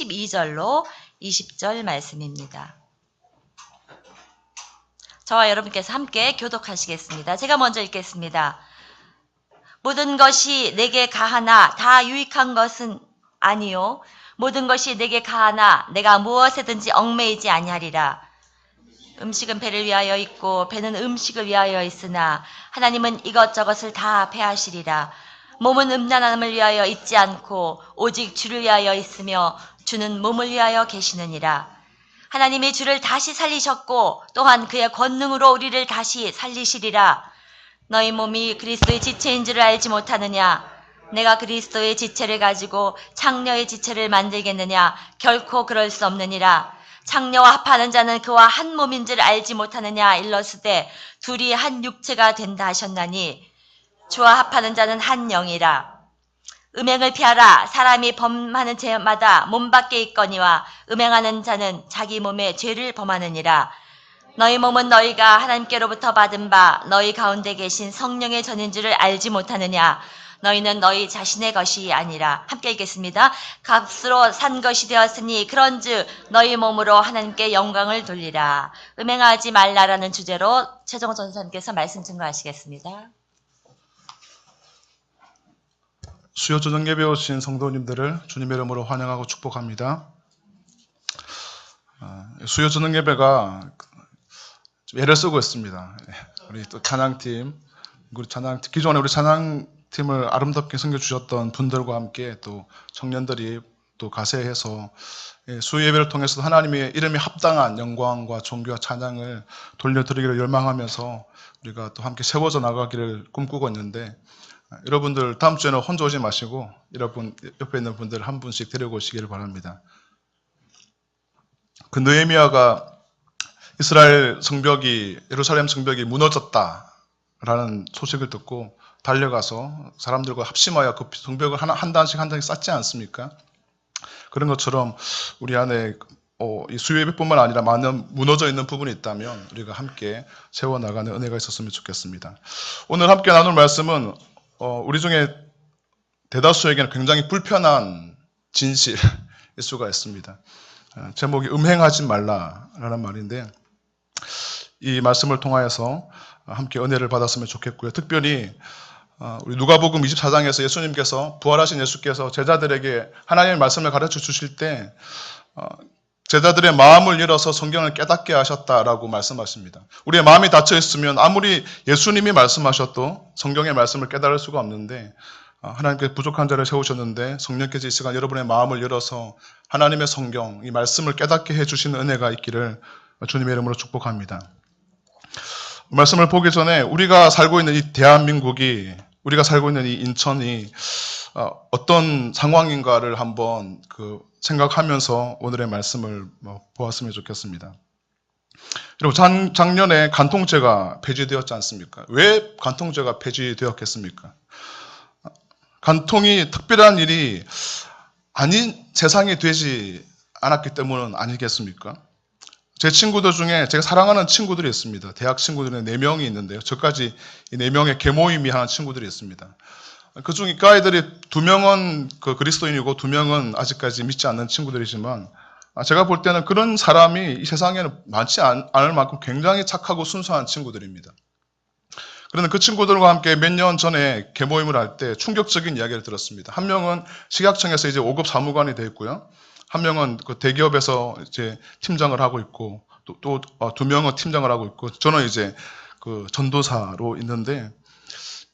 12절로 20절 말씀입니다. 저와 여러분께서 함께 교독하시겠습니다. 제가 먼저 읽겠습니다. 모든 것이 내게 가하나 다 유익한 것은 아니요. 모든 것이 내게 가하나 내가 무엇에든지 얽매이지 아니하리라. 음식은 배를 위하여 있고 배는 음식을 위하여 있으나 하나님은 이것저것을 다 배하시리라. 몸은 음란함을 위하여 있지 않고 오직 주를 위하여 있으며 주는 몸을 위하여 계시느니라. 하나님이 주를 다시 살리셨고 또한 그의 권능으로 우리를 다시 살리시리라. 너희 몸이 그리스도의 지체인 줄을 알지 못하느냐? 내가 그리스도의 지체를 가지고 창녀의 지체를 만들겠느냐? 결코 그럴 수 없느니라. 창녀와 합하는 자는 그와 한 몸인 줄 알지 못하느냐? 일러스되 둘이 한 육체가 된다 하셨나니 주와 합하는 자는 한 영이라. 음행을 피하라. 사람이 범하는 죄마다 몸 밖에 있거니와 음행하는 자는 자기 몸에 죄를 범하느니라. 너희 몸은 너희가 하나님께로부터 받은 바 너희 가운데 계신 성령의 전인 줄을 알지 못하느냐. 너희는 너희 자신의 것이 아니라. 함께 읽겠습니다. 값으로 산 것이 되었으니 그런즉 너희 몸으로 하나님께 영광을 돌리라. 음행하지 말라라는 주제로 최정호 전사님께서 말씀 증거하시겠습니다. 수요 저녁 예배 오신 성도님들을 주님의 이름으로 환영하고 축복합니다. 수요 저녁 예배가 애를 쓰고 있습니다. 우리 또 찬양팀, 기존에 우리 찬양팀을 아름답게 섬겨주셨던 분들과 함께 또 청년들이 또 가세해서 수요 예배를 통해서 하나님의 이름에 합당한 영광과 존귀와 찬양을 돌려드리기를 열망하면서 우리가 또 함께 세워져 나가기를 꿈꾸고 있는데, 여러분들 다음 주에는 혼자 오지 마시고 여러분 옆에 있는 분들 한 분씩 데리고 오시기를 바랍니다. 그 느헤미야가 이스라엘 성벽이, 예루살렘 성벽이 무너졌다라는 소식을 듣고 달려가서 사람들과 합심하여 그 성벽을 한 단씩 쌓지 않습니까? 그런 것처럼 우리 안에 이 수요 예배뿐만 아니라 많은 무너져 있는 부분이 있다면 우리가 함께 세워나가는 은혜가 있었으면 좋겠습니다. 오늘 함께 나눌 말씀은 우리 중에 대다수에게는 굉장히 불편한 진실일 수가 있습니다. 제목이 음행하지 말라라는 말인데, 이 말씀을 통하여서 함께 은혜를 받았으면 좋겠고요. 특별히 우리 누가복음 24장에서 예수님께서, 부활하신 예수께서 제자들에게 하나님의 말씀을 가르쳐 주실 때 제자들의 마음을 열어서 성경을 깨닫게 하셨다라고 말씀하십니다. 우리의 마음이 닫혀 있으면 아무리 예수님이 말씀하셔도 성경의 말씀을 깨달을 수가 없는데, 하나님께서 부족한 자를 세우셨는데 성령께서 이 시간 여러분의 마음을 열어서 하나님의 성경, 이 말씀을 깨닫게 해주시는 은혜가 있기를 주님의 이름으로 축복합니다. 말씀을 보기 전에 우리가 살고 있는 이 대한민국이, 우리가 살고 있는 이 인천이 어떤 상황인가를 한번 생각하면서 오늘의 말씀을 보았으면 좋겠습니다. 여러분, 작년에 간통죄가 폐지되었지 않습니까? 왜 간통죄가 폐지되었겠습니까? 간통이 특별한 일이 아닌 세상이 되지 않았기 때문은 아니겠습니까? 제 친구들 중에 제가 사랑하는 친구들이 있습니다. 대학 친구들은 4명이 있는데요. 저까지 이 4명의 계모임이 하는 친구들이 있습니다. 그중에 그 아이들이 2명은 그리스도인이고 2명은 아직까지 믿지 않는 친구들이지만, 제가 볼 때는 그런 사람이 이 세상에는 많지 않을 만큼 굉장히 착하고 순수한 친구들입니다. 그런데 그 친구들과 함께 몇 년 전에 계모임을 할 때 충격적인 이야기를 들었습니다. 한 명은 식약청에서 이제 5급 사무관이 되어 있고요. 한 명은 그 대기업에서 이제 팀장을 하고 있고, 또 2명은 팀장을 하고 있고, 저는 이제 그 전도사로 있는데,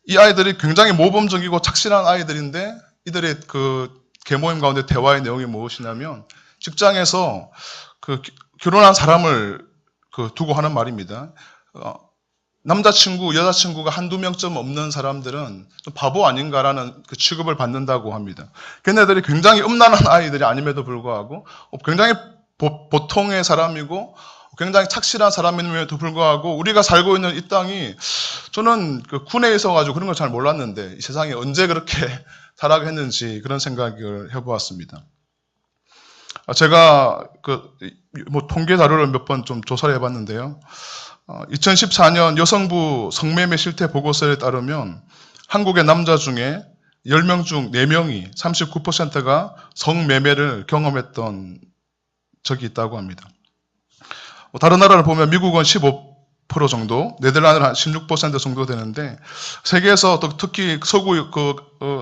이 아이들이 굉장히 모범적이고 착실한 아이들인데, 이들의 그 계모임 가운데 대화의 내용이 무엇이냐면, 직장에서 결혼한 사람을 두고 하는 말입니다. 남자친구, 여자친구가 한두 명쯤 없는 사람들은 좀 바보 아닌가라는 그 취급을 받는다고 합니다. 걔네들이 굉장히 음란한 아이들이 아님에도 불구하고 굉장히 보통의 사람이고 굉장히 착실한 사람임에도 불구하고 우리가 살고 있는 이 땅이, 저는 군에 있어가지고 그런 걸 잘 몰랐는데 이 세상에 언제 그렇게 타락했는지 그런 생각을 해보았습니다. 제가 통계 자료를 몇 번 좀 조사를 해봤는데요. 2014년 여성부 성매매 실태 보고서에 따르면 한국의 남자 중에 10명 중 4명이 39%가 성매매를 경험했던 적이 있다고 합니다. 다른 나라를 보면 미국은 15% 정도, 네덜란드는 한 16% 정도 되는데 세계에서 특히 서구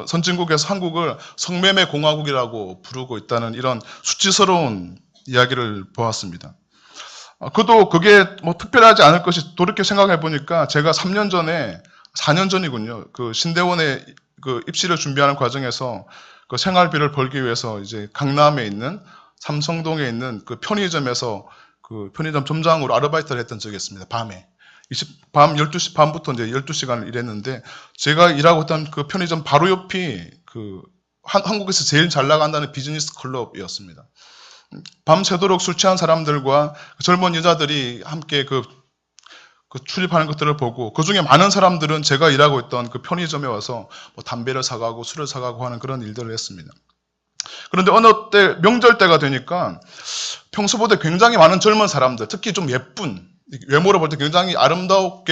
선진국에서 한국을 성매매 공화국이라고 부르고 있다는 이런 수치스러운 이야기를 보았습니다. 그도 그게 뭐 특별하지 않을 것이 돌이켜 생각해 보니까 제가 4년 전이군요. 그 신대원에 그 입시를 준비하는 과정에서 그 생활비를 벌기 위해서 이제 강남에 있는 삼성동에 있는 그 편의점에서 그 편의점 점장으로 아르바이트를 했던 적이 있습니다. 밤 12시 반부터 이제 12시간을 일했는데 제가 일하고 있던 그 편의점 바로 옆이 그 한국에서 제일 잘 나간다는 비즈니스 클럽이었습니다. 밤새도록 술 취한 사람들과 젊은 여자들이 함께 그 출입하는 것들을 보고 그 중에 많은 사람들은 제가 일하고 있던 그 편의점에 와서 뭐 담배를 사가고 술을 사가고 하는 그런 일들을 했습니다. 그런데 어느 때 명절 때가 되니까 평소보다 굉장히 많은 젊은 사람들, 특히 좀 예쁜, 외모로 볼 때 굉장히 아름다운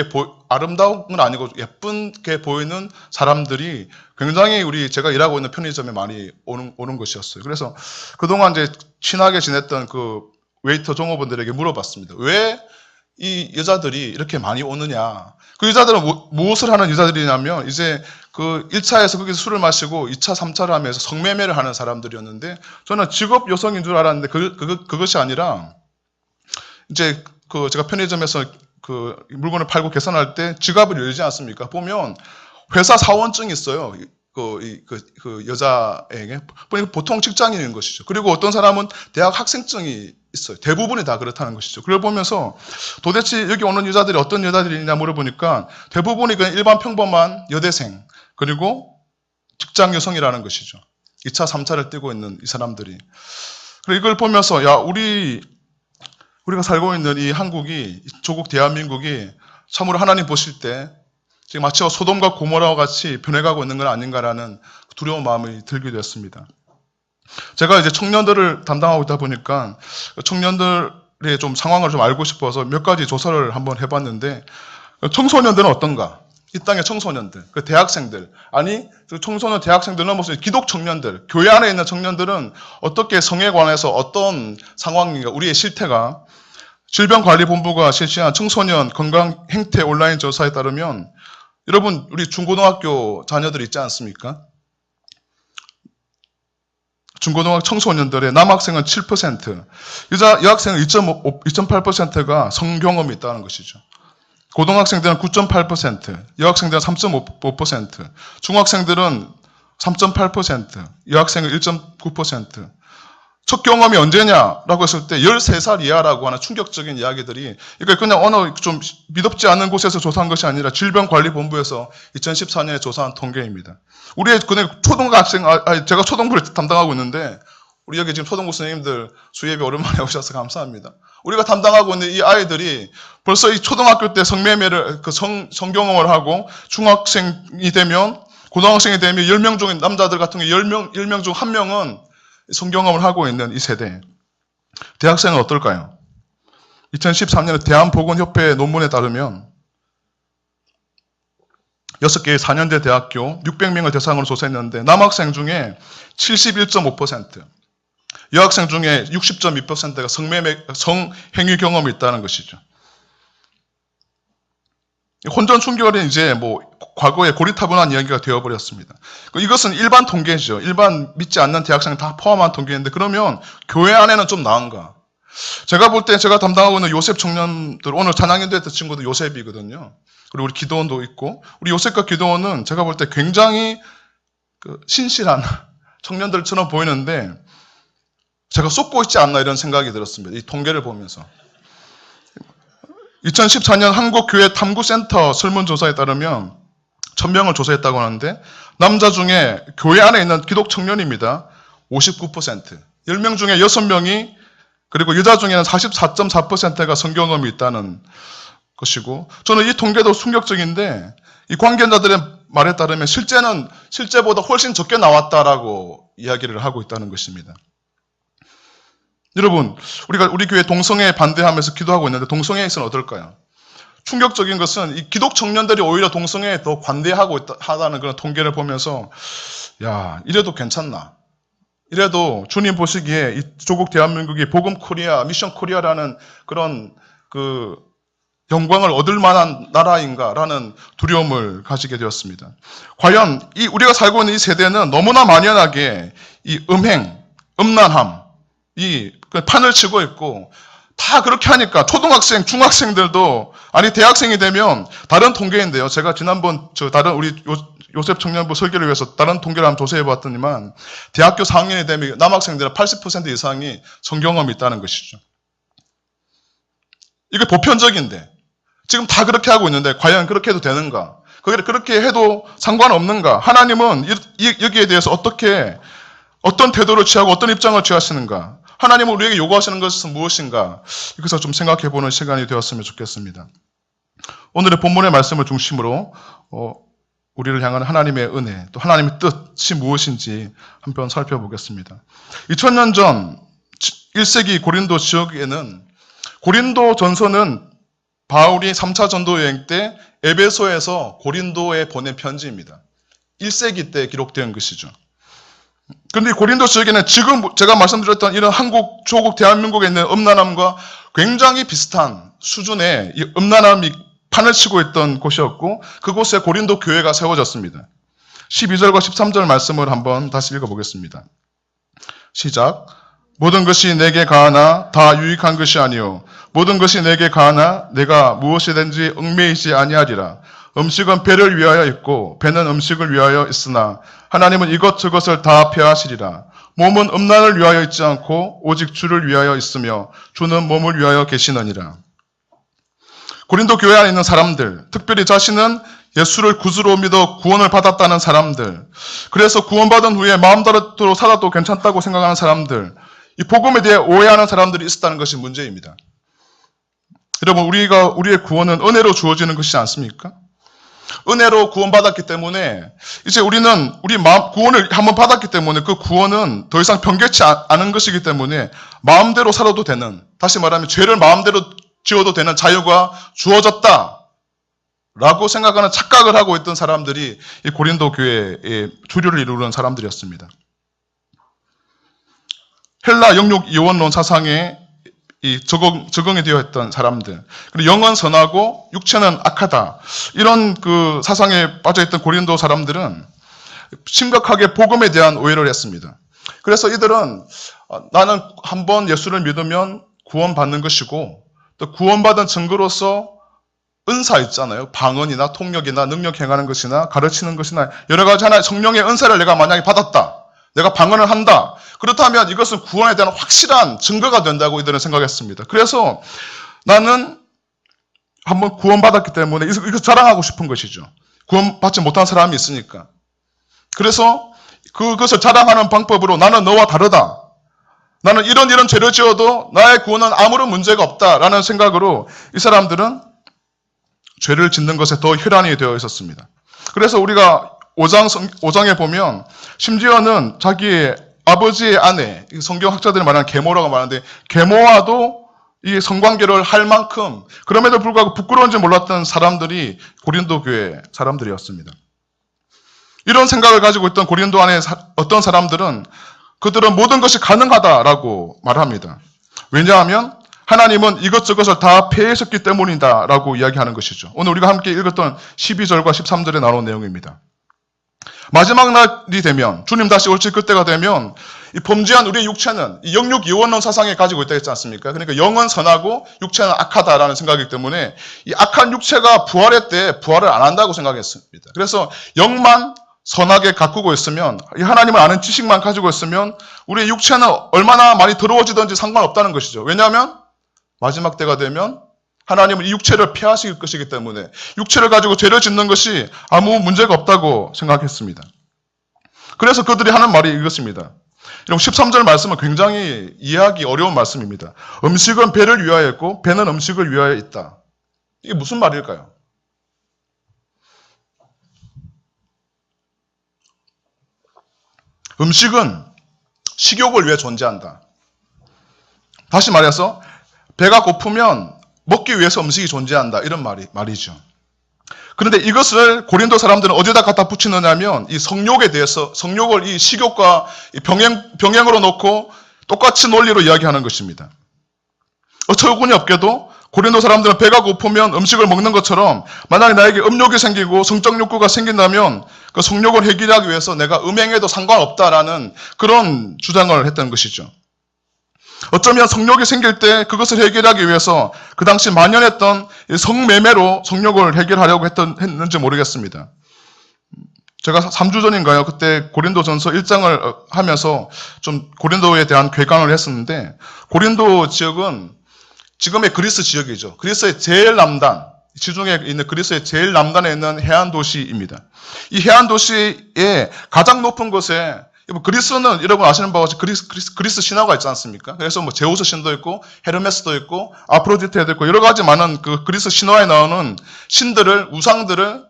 건 아니고 예쁘게 보이는 사람들이 굉장히 제가 일하고 있는 편의점에 많이 오는 것이었어요. 그래서 그동안 이제 친하게 지냈던 그 웨이터 종업원들에게 물어봤습니다. 왜 이 여자들이 이렇게 많이 오느냐. 그 여자들은 무엇을 하는 여자들이냐면 이제 그 1차에서 거기서 술을 마시고 2차, 3차를 하면서 성매매를 하는 사람들이었는데 저는 직업 여성인 줄 알았는데 그것이 아니라 이제 그 제가 편의점에서 그 물건을 팔고 계산할 때 지갑을 열지 않습니까? 보면 회사 사원증이 있어요. 그 여자에게. 보니까 보통 직장인인 것이죠. 그리고 어떤 사람은 대학 학생증이 있어요. 대부분이 다 그렇다는 것이죠. 그걸 보면서 도대체 여기 오는 여자들이 어떤 여자들이냐 물어보니까 대부분이 그냥 일반 평범한 여대생, 그리고 직장 여성이라는 것이죠. 2차, 3차를 뛰고 있는 이 사람들이. 그리고 이걸 보면서 야, 우리가 살고 있는 이 한국이, 조국 대한민국이 참으로 하나님 보실 때 지금 마치 소돔과 고모라와 같이 변해가고 있는 건 아닌가라는 두려운 마음이 들기도 했습니다. 제가 이제 청년들을 담당하고 있다 보니까 청년들의 좀 상황을 좀 알고 싶어서 몇 가지 조사를 한번 해봤는데 청소년들은 어떤가? 이 땅의 청소년들, 그 대학생들, 아니 그 청소년 대학생들 넘어서 기독 청년들, 교회 안에 있는 청년들은 어떻게 성에 관해서 어떤 상황인가? 우리의 실태가 질병관리본부가 실시한 청소년 건강 행태 온라인 조사에 따르면 여러분 우리 중고등학교 자녀들 있지 않습니까? 중고등학교 청소년들의 남학생은 7%, 여학생은 2.8%가 성경험이 있다는 것이죠. 고등학생들은 9.8%, 여학생들은 3.5%, 중학생들은 3.8%, 여학생은 1.9%. 첫 경험이 언제냐라고 했을 때 13살 이하라고 하는 충격적인 이야기들이, 그러니까 그냥 어느 좀 믿업지 않은 곳에서 조사한 것이 아니라 질병관리본부에서 2014년에 조사한 통계입니다. 우리의 그냥 초등학생, 제가 초등부를 담당하고 있는데 우리 여기 지금 초등부 선생님들 수예비 오랜만에 오셔서 감사합니다. 우리가 담당하고 있는 이 아이들이 벌써 이 초등학교 때 성매매를 성경험을 하고 중학생이 되면 고등학생이 되면 10명 중 남자들 같은 경우 10명 중 1명은 성경험을 하고 있는 이 세대. 대학생은 어떨까요? 2013년에 대한보건협회 논문에 따르면 6개의 4년제 대학교 600명을 대상으로 조사했는데 남학생 중에 71.5%, 여학생 중에 60.2%가 성행위 경험이 있다는 것이죠. 혼전 순결은 이제 뭐 과거에 고리타분한 이야기가 되어버렸습니다. 이것은 일반 통계죠. 일반 믿지 않는 대학생 다 포함한 통계인데 그러면 교회 안에는 좀 나은가? 제가 볼 때 제가 담당하고 있는 요셉 청년들, 오늘 찬양인도 했던 친구도 요셉이거든요. 그리고 우리 기도원도 있고 우리 요셉과 기도원은 제가 볼 때 굉장히 신실한 청년들처럼 보이는데 제가 쏟고 있지 않나 이런 생각이 들었습니다. 이 통계를 보면서. 2014년 한국교회 탐구센터 설문조사에 따르면 1000명을 조사했다고 하는데 남자 중에 교회 안에 있는 기독 청년입니다. 59%. 10명 중에 6명이, 그리고 여자 중에는 44.4%가 성경험이 있다는 것이고, 저는 이 통계도 충격적인데 이 관계자들의 말에 따르면 실제보다 훨씬 적게 나왔다라고 이야기를 하고 있다는 것입니다. 여러분, 우리 교회 동성애 반대하면서 기도하고 있는데 동성애에서는 어떨까요? 충격적인 것은 이 기독 청년들이 오히려 동성애에 더 관대하고 하다는 그런 통계를 보면서 야, 이래도 괜찮나? 이래도 주님 보시기에 이 조국 대한민국이 복음 코리아, 미션 코리아라는 그런 그 영광을 얻을 만한 나라인가라는 두려움을 가지게 되었습니다. 과연 우리가 살고 있는 이 세대는 너무나 만연하게 이 음란함, 이 판을 치고 있고 다 그렇게 하니까 초등학생, 중학생들도 아니 대학생이 되면 다른 통계인데요. 제가 지난번 다른 우리 요셉 청년부 설교를 위해서 다른 통계를 한번 조사해 봤더니만 대학교 4학년이 되면 남학생들은 80% 이상이 성경험이 있다는 것이죠. 이게 보편적인데 지금 다 그렇게 하고 있는데 과연 그렇게 해도 되는가? 그렇게 해도 상관없는가? 하나님은 여기에 대해서 어떤 태도를 취하고 어떤 입장을 취하시는가? 하나님은 우리에게 요구하시는 것은 무엇인가? 이것을 좀 생각해 보는 시간이 되었으면 좋겠습니다. 오늘의 본문의 말씀을 중심으로 우리를 향한 하나님의 은혜, 또 하나님의 뜻이 무엇인지 한번 살펴보겠습니다. 2000년 전 1세기 고린도 지역에는 고린도 전서는 바울이 3차 전도 여행 때 에베소에서 고린도에 보낸 편지입니다. 1세기 때 기록된 것이죠. 그런데 고린도 지역에는 지금 제가 말씀드렸던 이런 한국, 조국, 대한민국에 있는 음란함과 굉장히 비슷한 수준의 이 음란함이 판을 치고 있던 곳이었고 그곳에 고린도 교회가 세워졌습니다. 12절과 13절 말씀을 한번 다시 읽어보겠습니다. 시작. 모든 것이 내게 가하나 다 유익한 것이 아니요 모든 것이 내게 가하나 내가 무엇이든지 얽매이지 아니하리라. 음식은 배를 위하여 있고 배는 음식을 위하여 있으나 하나님은 이것저것을 다 폐하시리라. 몸은 음란을 위하여 있지 않고 오직 주를 위하여 있으며 주는 몸을 위하여 계시느니라. 고린도 교회 안에 있는 사람들, 특별히 자신은 예수를 구주로 믿어 구원을 받았다는 사람들, 그래서 구원받은 후에 마음대로 살아도 괜찮다고 생각하는 사람들, 이 복음에 대해 오해하는 사람들이 있었다는 것이 문제입니다. 여러분, 우리의 구원은 은혜로 주어지는 것이지 않습니까? 은혜로 구원받았기 때문에 이제 우리는 구원을 한번 받았기 때문에 그 구원은 더 이상 변개치 않은 것이기 때문에 마음대로 살아도 되는, 다시 말하면 죄를 마음대로 지어도 되는 자유가 주어졌다 라고 생각하는 착각을 하고 있던 사람들이 이 고린도 교회의 주류를 이루는 사람들이었습니다. 헬라 영육 이원론 사상에 적응이 되어 있던 사람들, 그리고 영은 선하고 육체는 악하다, 이런 그 사상에 빠져있던 고린도 사람들은 심각하게 복음에 대한 오해를 했습니다. 그래서 이들은 나는 한번 예수를 믿으면 구원받는 것이고 또 구원받은 증거로서 은사 있잖아요. 방언이나 통역이나 능력 행하는 것이나 가르치는 것이나 여러 가지 하나의 성령의 은사를 내가 만약에 받았다, 내가 방언을 한다, 그렇다면 이것은 구원에 대한 확실한 증거가 된다고 이들은 생각했습니다. 그래서 나는 한번 구원받았기 때문에 이거 자랑하고 싶은 것이죠. 구원받지 못한 사람이 있으니까. 그래서 그것을 자랑하는 방법으로 나는 너와 다르다, 나는 이런 죄를 지어도 나의 구원은 아무런 문제가 없다라는 생각으로 이 사람들은 죄를 짓는 것에 더 혈안이 되어 있었습니다. 그래서 우리가 5장에 보면 심지어는 자기의 아버지의 아내, 성경학자들이 말하는 계모라고 말하는데 계모와도 이 성관계를 할 만큼 그럼에도 불구하고 부끄러운지 몰랐던 사람들이 고린도 교회 사람들이었습니다. 이런 생각을 가지고 있던 고린도 안에 어떤 사람들은 그들은 모든 것이 가능하다라고 말합니다. 왜냐하면 하나님은 이것저것을 다 폐하셨기 때문이다 라고 이야기하는 것이죠. 오늘 우리가 함께 읽었던 12절과 13절에 나온 내용입니다. 마지막 날이 되면, 주님 다시 올지 그때가 되면 이 범죄한 우리의 육체는 이 영육 이원론 사상에 가지고 있다 했지 않습니까? 그러니까 영은 선하고 육체는 악하다라는 생각이기 때문에 이 악한 육체가 부활할 때 부활을 안 한다고 생각했습니다. 그래서 영만 선하게 가꾸고 있으면, 이 하나님을 아는 지식만 가지고 있으면 우리의 육체는 얼마나 많이 더러워지든지 상관없다는 것이죠. 왜냐하면 마지막 때가 되면 하나님은 이 육체를 폐하실 것이기 때문에 육체를 가지고 죄를 짓는 것이 아무 문제가 없다고 생각했습니다. 그래서 그들이 하는 말이 이것입니다. 여러분, 13절 말씀은 굉장히 이해하기 어려운 말씀입니다. 음식은 배를 위하여 있고 배는 음식을 위하여 있다. 이게 무슨 말일까요? 음식은 식욕을 위해 존재한다. 다시 말해서 배가 고프면 먹기 위해서 음식이 존재한다. 이런 말이죠. 그런데 이것을 고린도 사람들은 어디다 갖다 붙이느냐면 이 성욕에 대해서 성욕을 이 식욕과 병행으로 놓고 똑같이 논리로 이야기하는 것입니다. 어처구니 없게도 고린도 사람들은 배가 고프면 음식을 먹는 것처럼 만약에 나에게 음욕이 생기고 성적 욕구가 생긴다면 그 성욕을 해결하기 위해서 내가 음행해도 상관없다라는 그런 주장을 했던 것이죠. 어쩌면 성욕이 생길 때 그것을 해결하기 위해서 그 당시 만연했던 성매매로 성욕을 해결하려고 했는지 모르겠습니다. 제가 3주 전인가요? 그때 고린도전서 1장을 하면서 좀 고린도에 대한 괴강을 했었는데 고린도 지역은 지금의 그리스 지역이죠. 그리스의 제일 남단, 지중해에 있는 그리스의 제일 남단에 있는 해안 도시입니다. 이 해안 도시의 가장 높은 곳에 그리스는 여러분 아시는 바와 같이 그리스 신화가 있지 않습니까? 그래서 뭐 제우스 신도 있고 헤르메스도 있고 아프로디테도 있고 여러 가지 많은 그 그리스 신화에 나오는 우상들을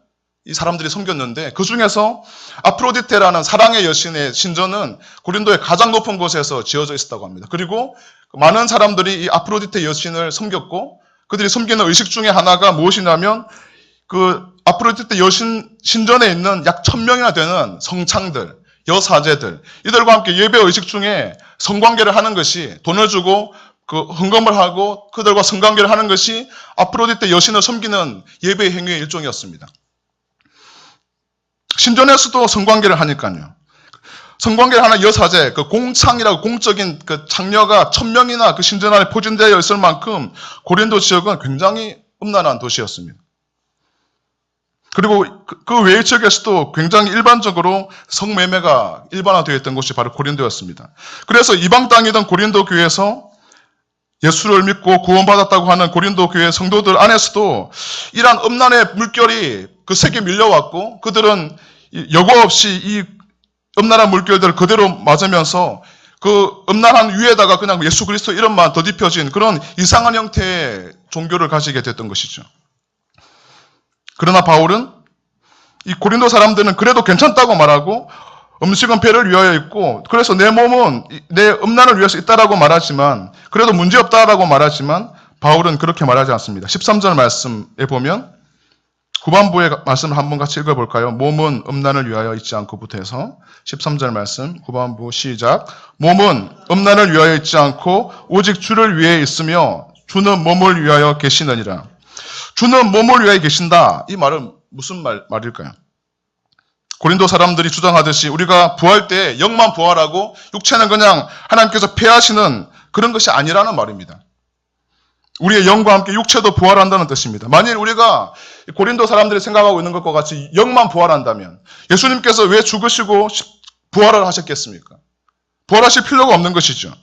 이 사람들이 섬겼는데 그 중에서 아프로디테라는 사랑의 여신의 신전은 고린도의 가장 높은 곳에서 지어져 있었다고 합니다. 그리고 많은 사람들이 이 아프로디테 여신을 섬겼고 그들이 섬기는 의식 중에 하나가 무엇이냐면 그 아프로디테 여신 신전에 있는 약 1000명이나 되는 성창들, 여사제들 이들과 함께 예배 의식 중에 성관계를 하는 것이 돈을 주고 그 헌금을 하고 그들과 성관계를 하는 것이 아프로디테 여신을 섬기는 예배 행위의 일종이었습니다. 신전에서도 성관계를 하니까요. 성관계를 하는 여사제, 그 공창이라고 공적인 그 창녀가 1000명이나 그 신전 안에 포진되어 있을 만큼 고린도 지역은 굉장히 음란한 도시였습니다. 그리고 그 외의 지역에서도 굉장히 일반적으로 성매매가 일반화되어 있던 곳이 바로 고린도였습니다. 그래서 이방 땅이던 고린도 교회에서 예수를 믿고 구원받았다고 하는 고린도 교회 성도들 안에서도 이러한 음란의 물결이 그 세계 밀려왔고 그들은 여과 없이 이 음란한 물결들을 그대로 맞으면서 그 음란한 위에다가 그냥 예수 그리스도 이름만 덧입혀진 그런 이상한 형태의 종교를 가지게 됐던 것이죠. 그러나 바울은 이 고린도 사람들은 그래도 괜찮다고 말하고 음식은 배를 위하여 있고 그래서 내 몸은 내 음란을 위해서 있다라고 말하지만 그래도 문제없다라고 말하지만 바울은 그렇게 말하지 않습니다. 13절 말씀에 보면 후반부의 말씀을 한번 같이 읽어볼까요? 몸은 음란을 위하여 있지 않고부터 해서 13절 말씀 후반부 시작. 몸은 음란을 위하여 있지 않고 오직 주를 위해 있으며 주는 몸을 위하여 계시느니라. 주는 몸을 위하여 계신다. 이 말은 무슨 말일까요? 고린도 사람들이 주장하듯이 우리가 부활 때 영만 부활하고 육체는 그냥 하나님께서 폐하시는 그런 것이 아니라는 말입니다. 우리의 영과 함께 육체도 부활한다는 뜻입니다. 만일 우리가 고린도 사람들이 생각하고 있는 것과 같이 영만 부활한다면 예수님께서 왜 죽으시고 부활을 하셨겠습니까? 부활하실 필요가 없는 것이죠.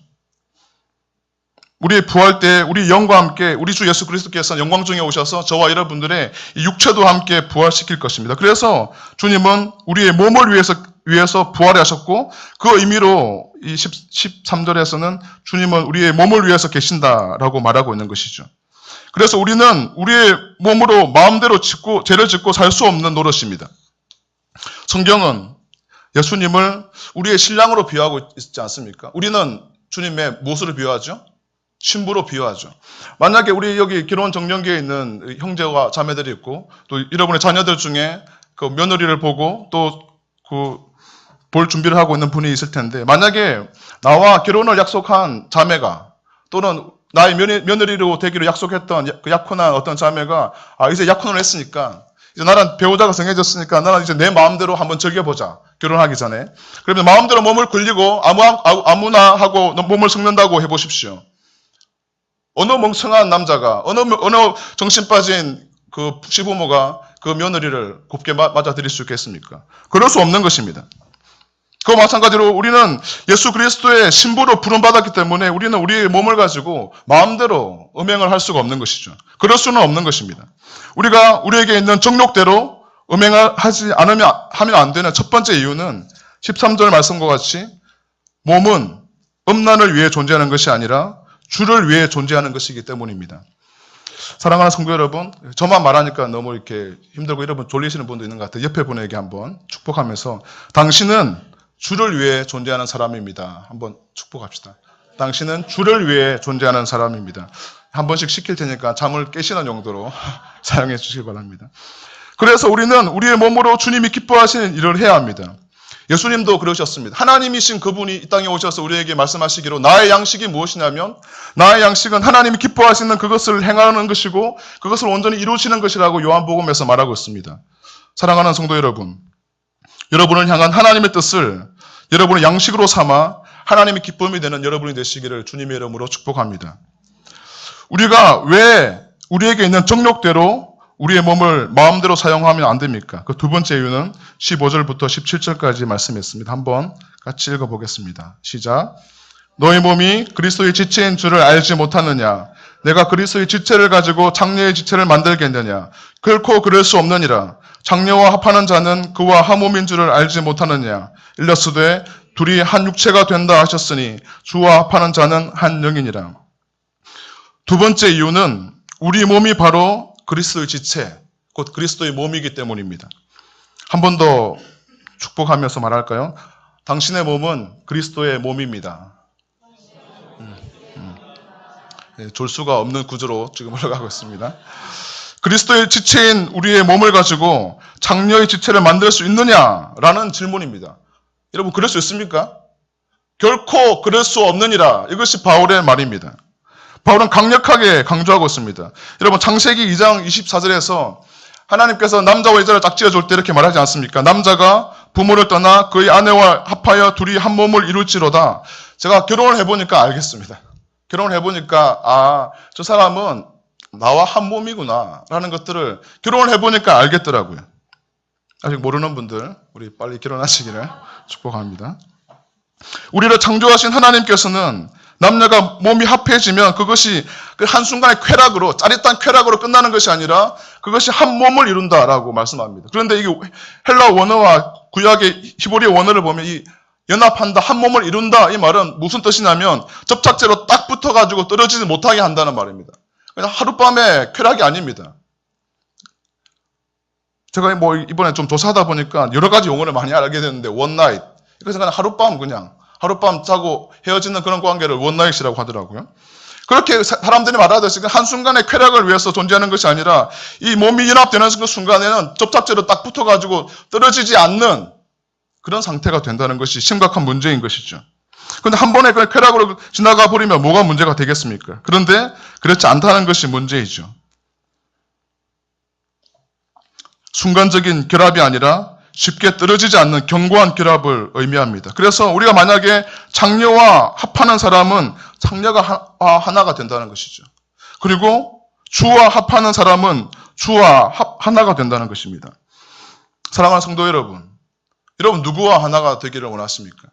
우리의 부활 때 우리 영과 함께 우리 주 예수 그리스도께서 영광 중에 오셔서 저와 여러분들의 육체도 함께 부활시킬 것입니다. 그래서 주님은 우리의 몸을 위해서 부활하셨고 그 의미로 이 13절에서는 주님은 우리의 몸을 위해서 계신다라고 말하고 있는 것이죠. 그래서 우리는 우리의 몸으로 마음대로 죄를 짓고 살 수 없는 노릇입니다. 성경은 예수님을 우리의 신랑으로 비유하고 있지 않습니까? 우리는 주님의 무엇으로 비유하죠? 신부로 비유하죠. 만약에 우리 여기 결혼 정년기에 있는 형제와 자매들이 있고 또 여러분의 자녀들 중에 그 며느리를 보고 또 볼 준비를 하고 있는 분이 있을 텐데 만약에 나와 결혼을 약속한 자매가 또는 나의 며느리로 되기로 약속했던 그 약혼한 어떤 자매가 이제 약혼을 했으니까 이제 나는 배우자가 정해졌으니까 나는 이제 내 마음대로 한번 즐겨보자. 결혼하기 전에. 그러면 마음대로 몸을 굴리고 아무나 하고 몸을 섞는다고 해보십시오. 어느 멍청한 남자가 어느 정신 빠진 그 시부모가 그 며느리를 곱게 맞아들일 수 있겠습니까? 그럴 수 없는 것입니다. 그와 마찬가지로 우리는 예수 그리스도의 신부로 부름받았기 때문에 우리는 우리의 몸을 가지고 마음대로 음행을 할 수가 없는 것이죠. 그럴 수는 없는 것입니다. 우리가 우리에게 있는 정욕대로 음행을 하면 안 되는 첫 번째 이유는 13절 말씀과 같이 몸은 음란을 위해 존재하는 것이 아니라 주를 위해 존재하는 것이기 때문입니다. 사랑하는 성도 여러분, 저만 말하니까 너무 이렇게 힘들고 여러분 졸리시는 분도 있는 것 같아요. 옆에 분에게 한번 축복하면서 당신은 주를 위해 존재하는 사람입니다. 한번 축복합시다. 당신은 주를 위해 존재하는 사람입니다. 한 번씩 시킬 테니까 잠을 깨시는 용도로 사용해 주시기 바랍니다. 그래서 우리는 우리의 몸으로 주님이 기뻐하시는 일을 해야 합니다. 예수님도 그러셨습니다. 하나님이신 그분이 이 땅에 오셔서 우리에게 말씀하시기로 나의 양식이 무엇이냐면 나의 양식은 하나님이 기뻐하시는 그것을 행하는 것이고 그것을 온전히 이루시는 것이라고 요한복음에서 말하고 있습니다. 사랑하는 성도 여러분, 여러분을 향한 하나님의 뜻을 여러분의 양식으로 삼아 하나님의 기쁨이 되는 여러분이 되시기를 주님의 이름으로 축복합니다. 우리가 왜 우리에게 있는 정욕대로 우리의 몸을 마음대로 사용하면 안 됩니까? 그 두 번째 이유는 15절부터 17절까지 말씀했습니다. 한번 같이 읽어보겠습니다. 시작. 너희 몸이 그리스도의 지체인 줄을 알지 못하느냐? 내가 그리스도의 지체를 가지고 장녀의 지체를 만들겠느냐? 결코 그럴 수 없느니라. 장녀와 합하는 자는 그와 한 몸인 줄을 알지 못하느냐? 일러스되 둘이 한 육체가 된다 하셨으니 주와 합하는 자는 한 영이니라. 두 번째 이유는 우리 몸이 바로 그리스도의 지체, 곧 그리스도의 몸이기 때문입니다. 한 번 더 축복하면서 말할까요? 당신의 몸은 그리스도의 몸입니다. 졸 수가 없는 구조로 지금 올라가고 있습니다. 그리스도의 지체인 우리의 몸을 가지고 장녀의 지체를 만들 수 있느냐라는 질문입니다. 여러분, 그럴 수 있습니까? 결코 그럴 수 없느니라. 이것이 바울의 말입니다. 바울은 강력하게 강조하고 있습니다. 여러분, 창세기 2장 24절에서 하나님께서 남자와 여자를 딱 지어줄 때 이렇게 말하지 않습니까? 남자가 부모를 떠나 그의 아내와 합하여 둘이 한 몸을 이룰지로다. 제가 결혼을 해보니까 알겠습니다. 결혼을 해보니까 저 사람은 나와 한 몸이구나 라는 것들을 결혼을 해보니까 알겠더라고요. 아직 모르는 분들 우리 빨리 결혼하시기를 축복합니다. 우리를 창조하신 하나님께서는 남녀가 몸이 합해지면 그것이 그 한순간의 쾌락으로, 짜릿한 쾌락으로 끝나는 것이 아니라 그것이 한 몸을 이룬다라고 말씀합니다. 그런데 이게 헬라 원어와 구약의 히브리 원어를 보면 이 연합한다, 한 몸을 이룬다 이 말은 무슨 뜻이냐면 접착제로 딱 붙어가지고 떨어지지 못하게 한다는 말입니다. 그냥 하룻밤의 쾌락이 아닙니다. 제가 이번에 좀 조사하다 보니까 여러 가지 용어를 많이 알게 됐는데 원나잇, 그래서 그냥 하룻밤 자고 헤어지는 그런 관계를 원나잇이라고 하더라고요. 그렇게 사람들이 말하듯이 한순간의 쾌락을 위해서 존재하는 것이 아니라 이 몸이 연합되는 그 순간에는 접착제로 딱 붙어가지고 떨어지지 않는 그런 상태가 된다는 것이 심각한 문제인 것이죠. 그런데 한 번에 그 쾌락으로 지나가 버리면 뭐가 문제가 되겠습니까? 그런데 그렇지 않다는 것이 문제이죠. 순간적인 결합이 아니라 쉽게 떨어지지 않는 견고한 결합을 의미합니다. 그래서 우리가 만약에 장녀와 합하는 사람은 장녀가 하나가 된다는 것이죠. 그리고 주와 합하는 사람은 주와 하나가 된다는 것입니다. 사랑하는 성도 여러분, 누구와 하나가 되기를 원하십니까?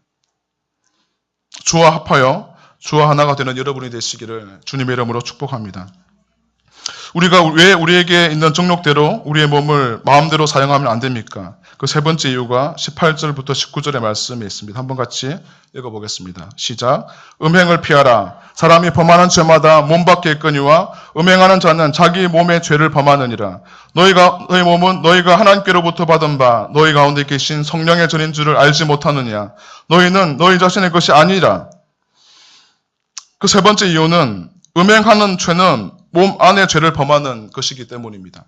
주와 합하여 주와 하나가 되는 여러분이 되시기를 주님의 이름으로 축복합니다. 우리가 왜 우리에게 있는 정욕대로 우리의 몸을 마음대로 사용하면 안 됩니까? 그 세 번째 이유가 18절부터 19절의 말씀에 있습니다. 한번 같이 읽어보겠습니다. 시작. 음행을 피하라. 사람이 범하는 죄마다 몸 밖에 있거니와 음행하는 자는 자기 몸의 죄를 범하느니라. 너희 몸은 너희가 하나님께로부터 받은 바 너희 가운데 계신 성령의 전인 줄을 알지 못하느냐. 너희는 너희 자신의 것이 아니라. 그 세 번째 이유는 음행하는 죄는 몸 안의 죄를 범하는 것이기 때문입니다.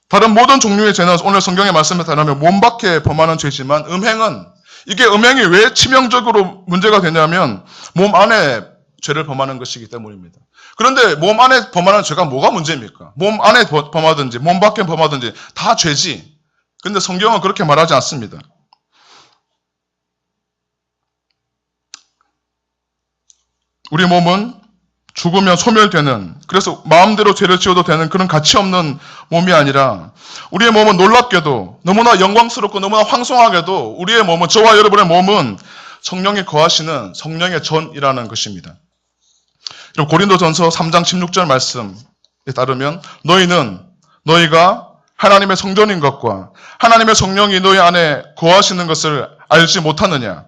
다른 모든 종류의 죄는 오늘 성경의 말씀에 따르면 몸 밖에 범하는 죄지만 음행이 왜 치명적으로 문제가 되냐면 몸 안에 죄를 범하는 것이기 때문입니다. 그런데 몸 안에 범하는 죄가 뭐가 문제입니까? 몸 안에 범하든지 몸 밖에 범하든지 다 죄지. 그런데 성경은 그렇게 말하지 않습니다. 우리 몸은 죽으면 소멸되는, 그래서 마음대로 죄를 지어도 되는 그런 가치 없는 몸이 아니라 우리의 몸은 놀랍게도 너무나 영광스럽고 너무나 황송하게도 우리의 몸은, 저와 여러분의 몸은 성령이 거하시는 성령의 전이라는 것입니다. 고린도전서 3장 16절 말씀에 따르면 너희가 하나님의 성전인 것과 하나님의 성령이 너희 안에 거하시는 것을 알지 못하느냐.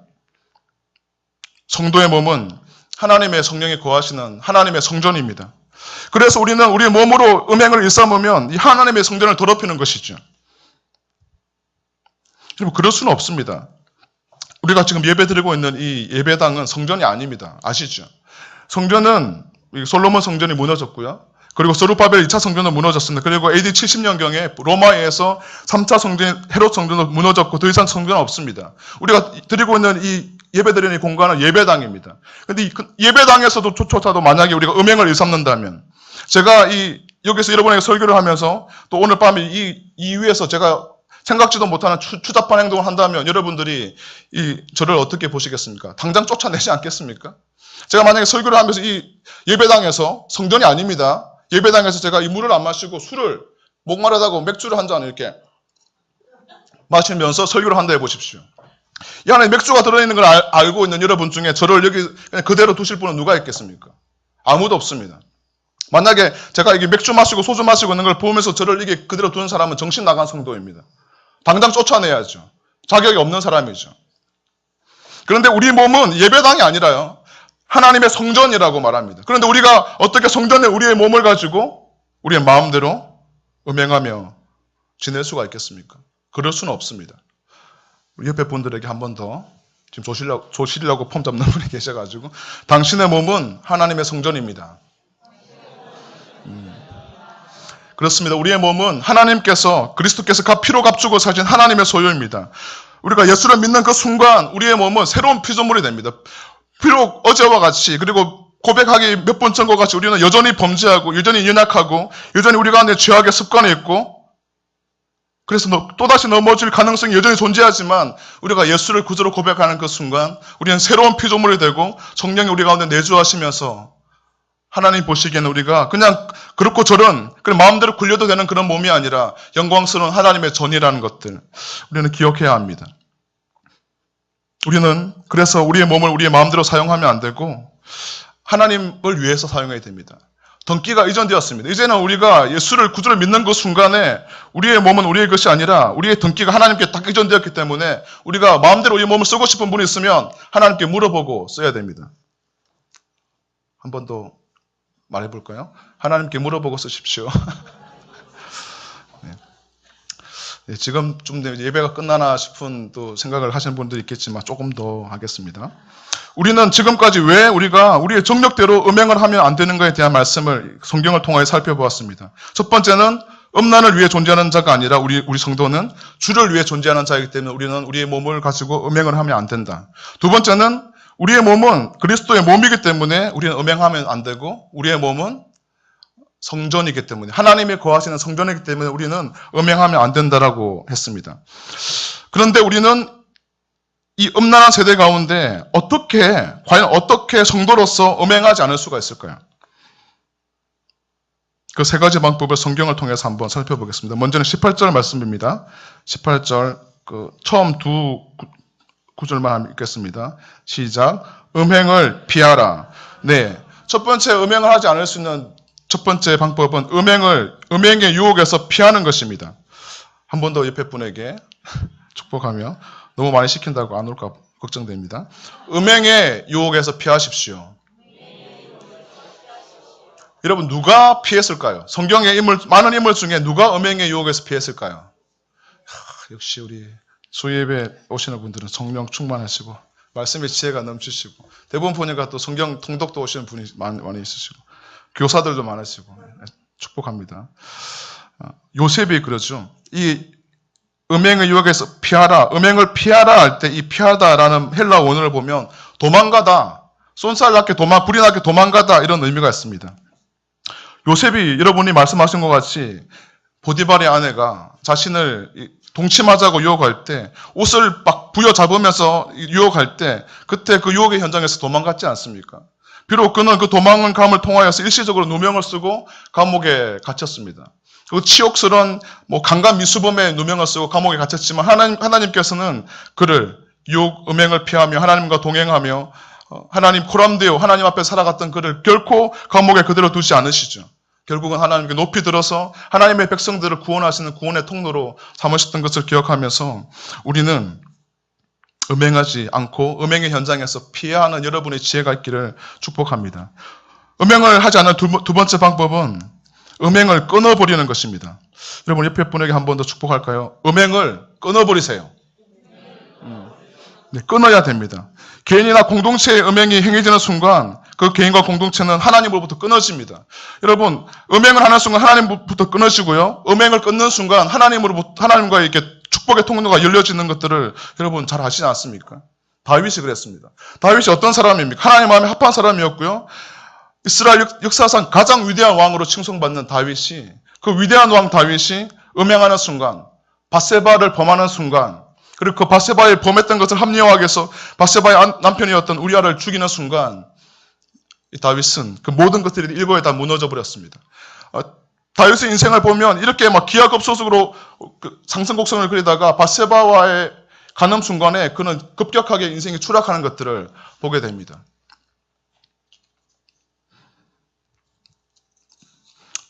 성도의 몸은 하나님의 성령이 거하시는 하나님의 성전입니다. 그래서 우리는 우리의 몸으로 음행을 일삼으면 이 하나님의 성전을 더럽히는 것이죠. 여러분, 그럴 수는 없습니다. 우리가 지금 예배 드리고 있는 이 예배당은 성전이 아닙니다. 아시죠? 성전은 솔로몬 성전이 무너졌고요. 그리고 스룹바벨 2차 성전도 무너졌습니다. 그리고 AD 70년경에 로마에서 3차 성전, 헤롯 성전도 무너졌고 더 이상 성전은 없습니다. 우리가 드리고 있는 이 예배드리는 이 공간은 예배당입니다. 근데 이 예배당에서도 조차도 만약에 우리가 음행을 일삼는다면, 제가 여기서 여러분에게 설교를 하면서 또 오늘 밤에 이 위에서 제가 생각지도 못하는 추잡한 행동을 한다면 여러분들이 저를 어떻게 보시겠습니까? 당장 쫓아내지 않겠습니까? 제가 만약에 설교를 하면서 이 예배당에서, 성전이 아닙니다. 예배당에서 제가 이 물을 안 마시고 술을, 목마르다고 맥주를 한 잔 이렇게 마시면서 설교를 한다 해보십시오. 이 안에 맥주가 들어있는 걸 알고 있는 여러분 중에 저를 여기 그냥 그대로 두실 분은 누가 있겠습니까? 아무도 없습니다. 만약에 제가 이게 맥주 마시고 소주 마시고 있는 걸 보면서 저를 이게 그대로 두는 사람은 정신 나간 성도입니다. 당장 쫓아내야죠. 자격이 없는 사람이죠. 그런데 우리 몸은 예배당이 아니라요, 하나님의 성전이라고 말합니다. 그런데 우리가 어떻게 성전에 우리의 몸을 가지고 우리의 마음대로 음행하며 지낼 수가 있겠습니까? 그럴 수는 없습니다. 우리 옆에 분들에게 한 번 더, 지금 조시려고 폼 잡는 분이 계셔가지고, 당신의 몸은 하나님의 성전입니다. 그렇습니다. 우리의 몸은 하나님께서, 그리스도께서 피로 값주고 사신 하나님의 소유입니다. 우리가 예수를 믿는 그 순간 우리의 몸은 새로운 피조물이 됩니다. 비록 어제와 같이, 그리고 고백하기 몇 번 전과 같이 우리는 여전히 범죄하고, 여전히 연약하고, 여전히 우리가 안에 죄악의 습관이 있고, 그래서 또다시 넘어질 가능성이 여전히 존재하지만, 우리가 예수를 구주로 고백하는 그 순간 우리는 새로운 피조물이 되고 성령이 우리 가운데 내주하시면서 하나님 보시기에는 우리가 그냥 그렇고 저런 그런 마음대로 굴려도 되는 그런 몸이 아니라 영광스러운 하나님의 전이라는 것들 우리는 기억해야 합니다. 우리는 그래서 우리의 몸을 우리의 마음대로 사용하면 안 되고 하나님을 위해서 사용해야 됩니다. 덩기가 이전되었습니다. 이제는 우리가 예수를 구주를 믿는 그 순간에 우리의 몸은 우리의 것이 아니라 우리의 덩기가 하나님께 딱 이전되었기 때문에 우리가 마음대로 우리의 몸을 쓰고 싶은 분이 있으면 하나님께 물어보고 써야 됩니다. 한 번 더 말해볼까요? 하나님께 물어보고 쓰십시오. 네, 지금 좀 예배가 끝나나 싶은 또 생각을 하시는 분들이 있겠지만 조금 더 하겠습니다. 우리는 지금까지 왜 우리가 우리의 정력대로 음행을 하면 안 되는가에 대한 말씀을 성경을 통하여 살펴보았습니다. 첫 번째는 음란을 위해 존재하는 자가 아니라 우리 성도는 주를 위해 존재하는 자이기 때문에 우리는 우리의 몸을 가지고 음행을 하면 안 된다. 두 번째는 우리의 몸은 그리스도의 몸이기 때문에 우리는 음행하면 안 되고 우리의 몸은 성전이기 때문에 하나님이 거하시는 성전이기 때문에 우리는 음행하면 안 된다라고 했습니다. 그런데 우리는 이 음란한 세대 가운데 과연 어떻게 성도로서 음행하지 않을 수가 있을까요? 그 세 가지 방법을 성경을 통해서 한번 살펴보겠습니다. 먼저는 18절 말씀입니다. 18절 처음 두 구절만 읽겠습니다. 시작. 음행을 피하라. 네, 첫 번째 음행을 하지 않을 수 있는 첫 번째 방법은 음행의 유혹에서 피하는 것입니다. 한 번 더 옆에 분에게 축복하며 너무 많이 시킨다고 안 올까 걱정됩니다. 음행의 유혹에서 피하십시오. 여러분 누가 피했을까요? 성경의 많은 인물 중에 누가 음행의 유혹에서 피했을까요? 역시 우리 수예배 오시는 분들은 성령 충만하시고 말씀의 지혜가 넘치시고 대부분 보니까 또 성경 통독도 오시는 분이 많이 있으시고 교사들도 많으시고 축복합니다. 요셉이 그러죠. 이 음행의 유혹에서 피하라. 음행을 피하라 할 때 이 피하다라는 헬라 원어를 보면 도망가다, 쏜살 났게 불이 나게 도망가다 이런 의미가 있습니다. 요셉이 여러분이 말씀하신 것 같이 보디발의 아내가 자신을 동침하자고 유혹할 때 옷을 막 부여잡으면서 유혹할 때 그때 그 유혹의 현장에서 도망갔지 않습니까? 비록 그는 그 도망감을 통하여서 일시적으로 누명을 쓰고 감옥에 갇혔습니다. 그 치욕스러운 강간 미수범의 누명을 쓰고 감옥에 갇혔지만 하나님께서는 그를 음행을 피하며 하나님과 동행하며 하나님 코람되어 하나님 앞에 살아갔던 그를 결코 감옥에 그대로 두지 않으시죠. 결국은 하나님께 높이 들어서 하나님의 백성들을 구원하시는 구원의 통로로 삼으셨던 것을 기억하면서 우리는 음행하지 않고 음행의 현장에서 피해야 하는 여러분의 지혜가 있기를 축복합니다. 음행을 하지 않는 두 번째 방법은 음행을 끊어버리는 것입니다. 여러분 옆에 분에게 한 번 더 축복할까요? 음행을 끊어버리세요. 네, 끊어야 됩니다. 개인이나 공동체의 음행이 행해지는 순간 그 개인과 공동체는 하나님으로부터 끊어집니다. 여러분, 음행을 하는 순간 하나님부터 끊어지고요. 음행을 끊는 순간 하나님과 이렇게 축복의 통로가 열려지는 것들을 여러분 잘 아시지 않습니까? 다윗이 그랬습니다. 다윗이 어떤 사람입니까? 하나님 마음에 합한 사람이었고요. 이스라엘 역사상 가장 위대한 왕으로 칭송받는 다윗이, 그 위대한 왕 다윗이 음행하는 순간, 밧세바를 범하는 순간, 그리고 그 밧세바에 범했던 것을 합리화하기 위해서 밧세바의 남편이었던 우리아를 죽이는 순간, 이 다윗은 그 모든 것들이 일거에 다 무너져 버렸습니다. 다윗의 인생을 보면 이렇게 막 기하급수적으로 상승곡선을 그리다가 밧세바와의 가늠 순간에 그는 급격하게 인생이 추락하는 것들을 보게 됩니다.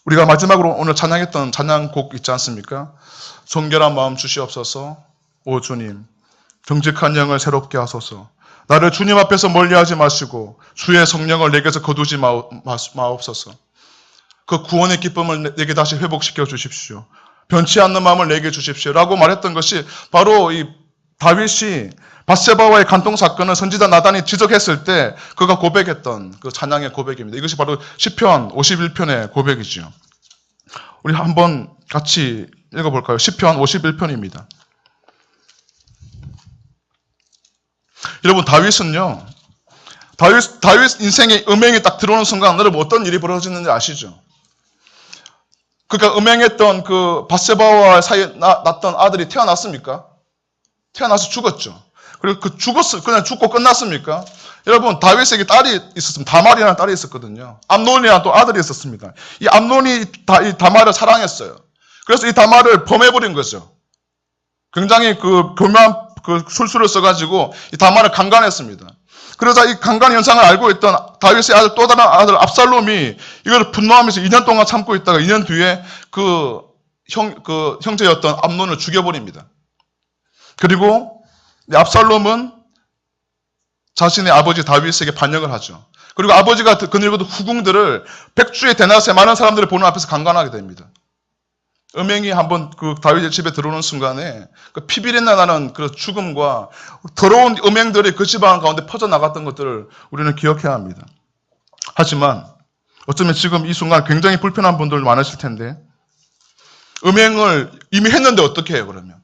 우리가 마지막으로 오늘 찬양했던 찬양곡 있지 않습니까? 정결한 마음 주시옵소서. 오 주님, 정직한 영을 새롭게 하소서. 나를 주님 앞에서 멀리하지 마시고 주의 성령을 내게서 거두지 마옵소서. 그 구원의 기쁨을 내게 다시 회복시켜 주십시오. 변치 않는 마음을 내게 주십시오. 라고 말했던 것이 바로 이 다윗이 밧세바와의 간통 사건을 선지자 나단이 지적했을 때 그가 고백했던 그 찬양의 고백입니다. 이것이 바로 시편 51편의 고백이죠. 우리 한번 같이 읽어볼까요? 시편 51편입니다. 여러분, 다윗은요, 다윗 인생에 음행이 딱 들어오는 순간 여러분 어떤 일이 벌어지는지 아시죠? 그러니까 음행했던 그 밧세바와 사이에 낳았던 아들이 태어났습니까? 태어나서 죽었죠. 그리고 그냥 죽고 끝났습니까? 여러분, 다윗에게 딸이 있었습니다. 다말이라는 딸이 있었거든요. 암논이라는 또 아들이 있었습니다. 이 암논이 이 다말을 사랑했어요. 그래서 이 다말을 범해버린 거죠. 굉장히 그 교묘한 그 술수를 써가지고 이 다말을 강간했습니다. 그러자 이 강간 현상을 알고 있던 다윗의 아들, 또 다른 아들 압살롬이 이걸 분노하면서 2년 동안 참고 있다가 2년 뒤에 그 형제였던 암논을 죽여버립니다. 그리고 압살롬은 자신의 아버지 다윗에게 반역을 하죠. 그리고 아버지가 거느리고도 후궁들을 백주의 대낮에 많은 사람들을 보는 앞에서 강간하게 됩니다. 음행이 한번 그 다윗의 집에 들어오는 순간에 그 피비린내 나는 그 죽음과 더러운 음행들이 그 집안 가운데 퍼져나갔던 것들을 우리는 기억해야 합니다. 하지만 어쩌면 지금 이 순간 굉장히 불편한 분들 많으실 텐데 음행을 이미 했는데 어떻게 해요 그러면?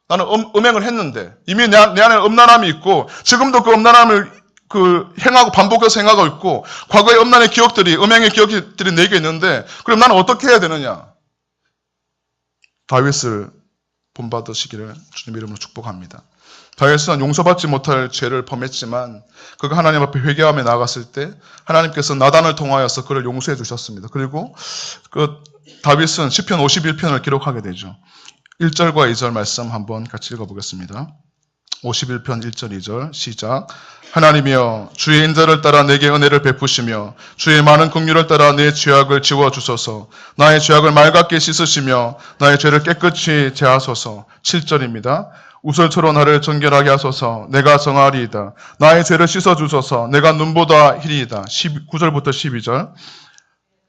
나는 음행을 했는데 이미 내 안에 음란함이 있고 지금도 그 음란함을 행하고 반복해서 행하고 있고 과거의 음란의 기억들이 음행의 기억들이 내게 있는데 그럼 나는 어떻게 해야 되느냐? 다윗을 본받으시기를 주님 이름으로 축복합니다. 다윗은 용서받지 못할 죄를 범했지만 그가 하나님 앞에 회개하며 나아갔을 때 하나님께서 나단을 통하여서 그를 용서해 주셨습니다. 그리고 그 다윗은 시편 51편을 기록하게 되죠. 1절과 2절 말씀 한번 같이 읽어보겠습니다. 51편 1절 2절 시작. 하나님이여 주의 인자를 따라 내게 은혜를 베푸시며 주의 많은 긍휼을 따라 내 죄악을 지워주소서. 나의 죄악을 맑게 씻으시며 나의 죄를 깨끗이 제하소서. 7절입니다. 우설처럼 나를 정결하게 하소서. 내가 정하리이다. 나의 죄를 씻어주소서. 내가 눈보다 희리이다. 9절부터 12절.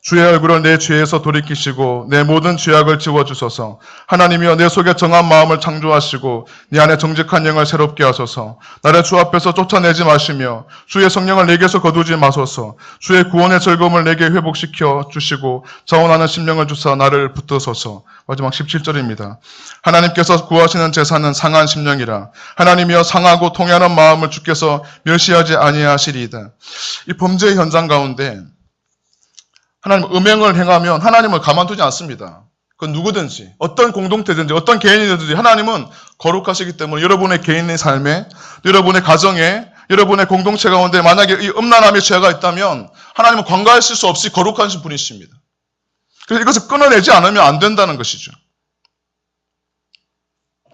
주의 얼굴을 내 죄에서 돌이키시고 내 모든 죄악을 지워주소서. 하나님이여 내 속에 정한 마음을 창조하시고 내 안에 정직한 영을 새롭게 하소서. 나를 주 앞에서 쫓아내지 마시며 주의 성령을 내게서 거두지 마소서. 주의 구원의 즐거움을 내게 회복시켜 주시고 자원하는 심령을 주사 나를 붙드소서. 마지막 17절입니다. 하나님께서 구하시는 제사는 상한 심령이라. 하나님이여 상하고 통해하는 마음을 주께서 멸시하지 아니하시리이다. 이 범죄의 현장 가운데 하나님 음행을 행하면 하나님을 가만두지 않습니다. 그건 누구든지 어떤 공동체든지 어떤 개인이든지 하나님은 거룩하시기 때문에 여러분의 개인의 삶에 여러분의 가정에 여러분의 공동체 가운데 만약에 이 음란함의 죄가 있다면 하나님은 관가하실 수 없이 거룩하신 분이십니다. 그래서 이것을 끊어내지 않으면 안 된다는 것이죠.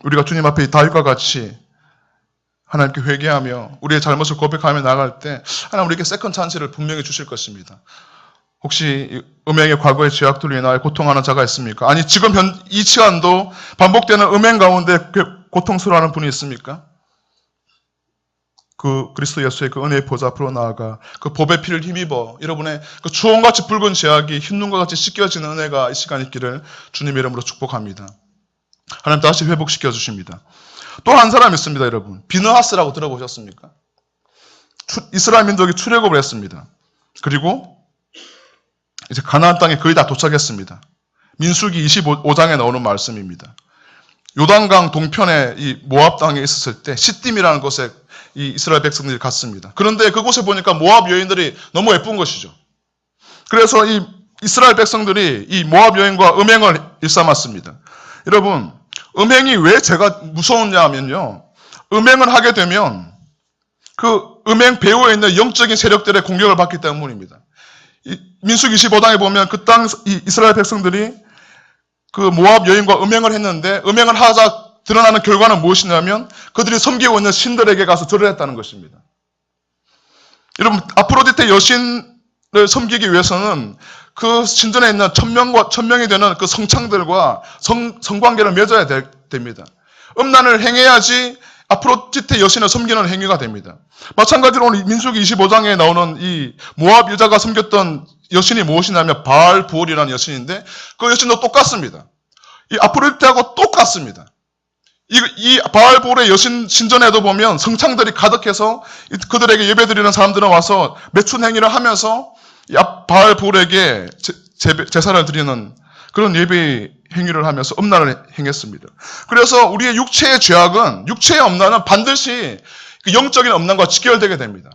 우리가 주님 앞에 다윗과 같이 하나님께 회개하며 우리의 잘못을 고백하며 나갈 때 하나님 우리에게 세컨 찬스를 분명히 주실 것입니다. 혹시 음행의 과거의 죄악들로 인하여 고통하는 자가 있습니까? 아니 지금 이 시간도 반복되는 음행 가운데 고통스러워하는 분이 있습니까? 그 그리스도 예수의 그 은혜의 보좌 앞으로 나아가 그 법의 피를 힘입어 여러분의 그 주홍같이 붉은 죄악이 흰눈과 같이 씻겨지는 은혜가 이 시간 있기를 주님의 이름으로 축복합니다. 하나님 다시 회복시켜 주십니다. 또 한 사람 있습니다, 여러분. 비느하스라고 들어보셨습니까? 이스라엘 민족이 출애굽을 했습니다. 그리고 이제 가나안 땅에 거의 다 도착했습니다. 민수기 25장에 나오는 말씀입니다. 요단강 동편에 이 모압 땅에 있었을 때 시딤이라는 곳에 이 이스라엘 백성들이 갔습니다. 그런데 그곳에 보니까 모압 여인들이 너무 예쁜 것이죠. 그래서 이 이스라엘 백성들이 이 모압 여인과 음행을 일삼았습니다. 여러분, 음행이 왜 제가 무서웠냐 하면요. 음행을 하게 되면 그 음행 배후에 있는 영적인 세력들의 공격을 받기 때문입니다. 민수기 25장에 보면 그 땅 이스라엘 백성들이 그 모압 여인과 음행을 했는데 음행을 하자 드러나는 결과는 무엇이냐면 그들이 섬기고 있는 신들에게 가서 절을 했다는 것입니다. 여러분, 아프로디테 여신을 섬기기 위해서는 그 신전에 있는 천명이 되는 그 성창들과 성관계를 맺어야 됩니다. 음란을 행해야지 아프로디테 여신을 섬기는 행위가 됩니다. 마찬가지로 오늘 민수기 25장에 나오는 이 모압 여자가 섬겼던 여신이 무엇이냐면 바알 부올이라는 여신인데 그 여신도 똑같습니다. 이 아프로디테하고 똑같습니다. 이 바알 부올의 여신 신전에도 보면 성창들이 가득해서 그들에게 예배드리는 사람들은 와서 매춘 행위를 하면서 이 바알 부올에게 제사를 드리는 그런 예배 행위를 하면서 음란을 행했습니다. 그래서 우리의 육체의 죄악은, 육체의 음란은 반드시 그 영적인 음란과 직결되게 됩니다.